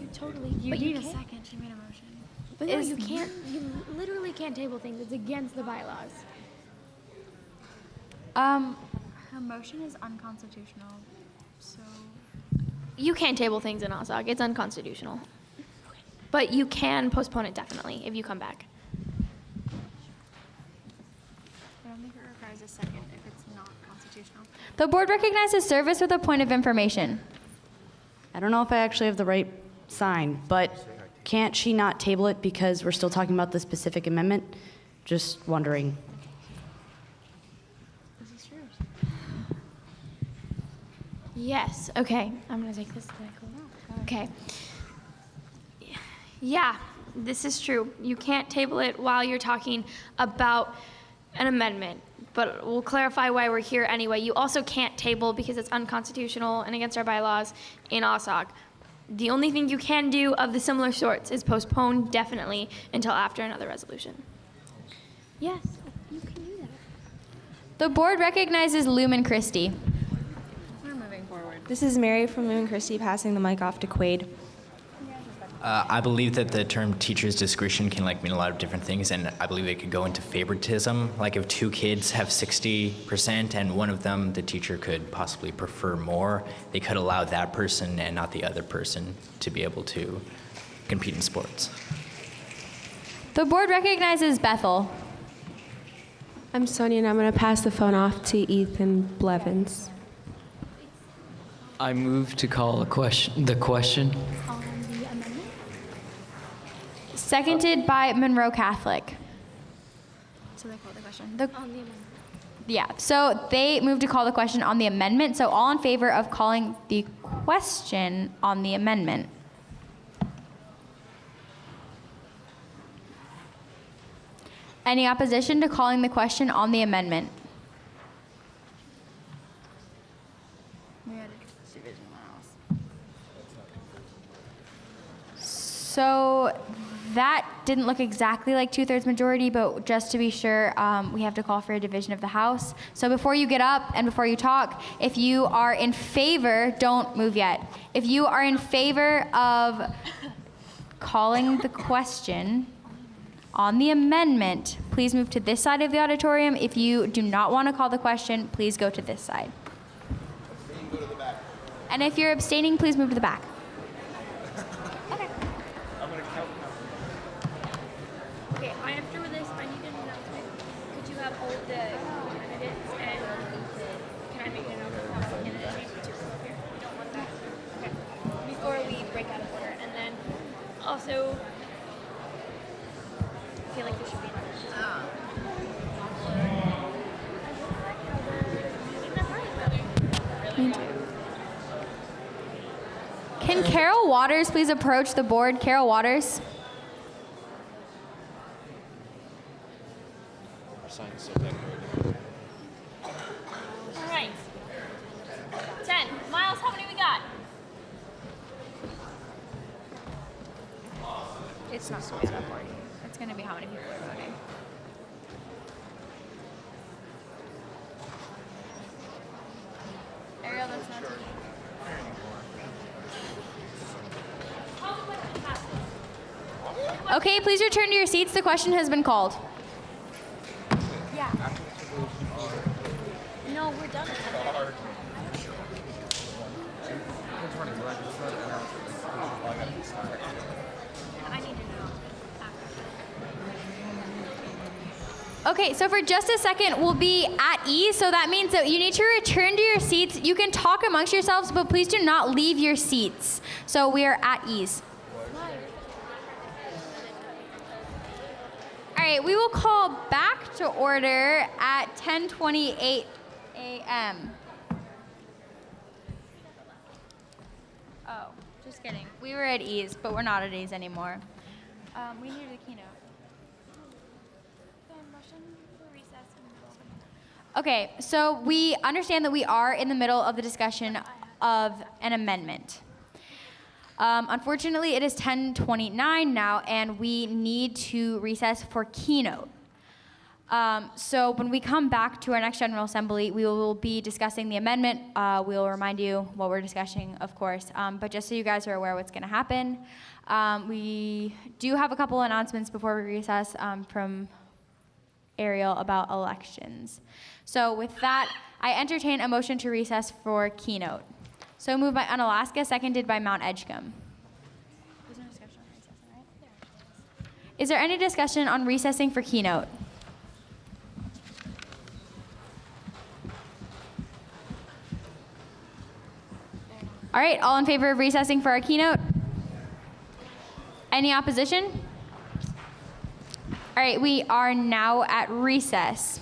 You need a second. She made a motion. But no, you can't. You literally can't table things. It's against the bylaws. Her motion is unconstitutional, so. You can't table things in OSOG. It's unconstitutional. But you can postpone it definitely if you come back. I don't think it requires a second if it's not constitutional. The board recognizes service with a point of information. I don't know if I actually have the right sign, but can't she not table it because we're still talking about the specific amendment? Just wondering. This is yours. Yes, okay. I'm gonna take this. Okay. Yeah, this is true. You can't table it while you're talking about an amendment, but we'll clarify why we're here anyway. You also can't table because it's unconstitutional and against our bylaws in OSOG. The only thing you can do of the similar sorts is postpone definitely until after another resolution. Yes, you can do that. The board recognizes Lumen Christie. We're moving forward. This is Mary from Lumen Christie, passing the mic off to Quaid. I believe that the term teacher's discretion can mean a lot of different things, and I believe it could go into favoritism. Like if 2 kids have 60% and one of them, the teacher could possibly prefer more, they could allow that person and not the other person to be able to compete in sports. The board recognizes Bethel. I'm Sonia, and I'm going to pass the phone off to Ethan Blevins. I move to call the question. Seconded by Monroe Catholic. So they call the question. On the amendment. Yeah, so they moved to call the question on the amendment. So all in favor of calling the question on the amendment? Any opposition to calling the question on the amendment? So that didn't look exactly like 2/3 majority, but just to be sure, we have to call for a division of the House. So before you get up and before you talk, if you are in favor, don't move yet. If you are in favor of calling the question on the amendment, please move to this side of the auditorium. If you do not want to call the question, please go to this side. And if you're abstaining, please move to the back. Okay, after this, I need an announcement. Could you have all the candidates and can I make an announcement in the chamber too? Here, you don't want that. Okay. Before we break out of order, and then also, I feel like there should be another. Can Carol Waters please approach the board? Carol Waters. All right. 10. Miles, how many we got? It's not going to be that party. It's going to be how many people are voting. Ariel, that's not too. Okay, please return to your seats. The question has been called. Yeah. No, we're done. I need to know. Okay, so for just a second, we'll be at ease. So that means that you need to return to your seats. You can talk amongst yourselves, but please do not leave your seats. So we are at ease. All right, we will call back to order at 10:28 a.m. Oh, just kidding. We were at ease, but we're not at ease anymore. We needed a keynote. Okay, so we understand that we are in the middle of the discussion of an amendment. Unfortunately, it is 10:29 now, and we need to recess for keynote. So when we come back to our next General Assembly, we will be discussing the amendment. We will remind you what we're discussing, of course. But just so you guys are aware what's going to happen, we do have a couple announcements before we recess from Ariel about elections. So with that, I entertain a motion to recess for keynote. So moved by Unalaska, seconded by Mount Edgecombe. Is there any discussion on recessing for keynote? All right, all in favor of recessing for our keynote? Any opposition? All right, we are now at recess.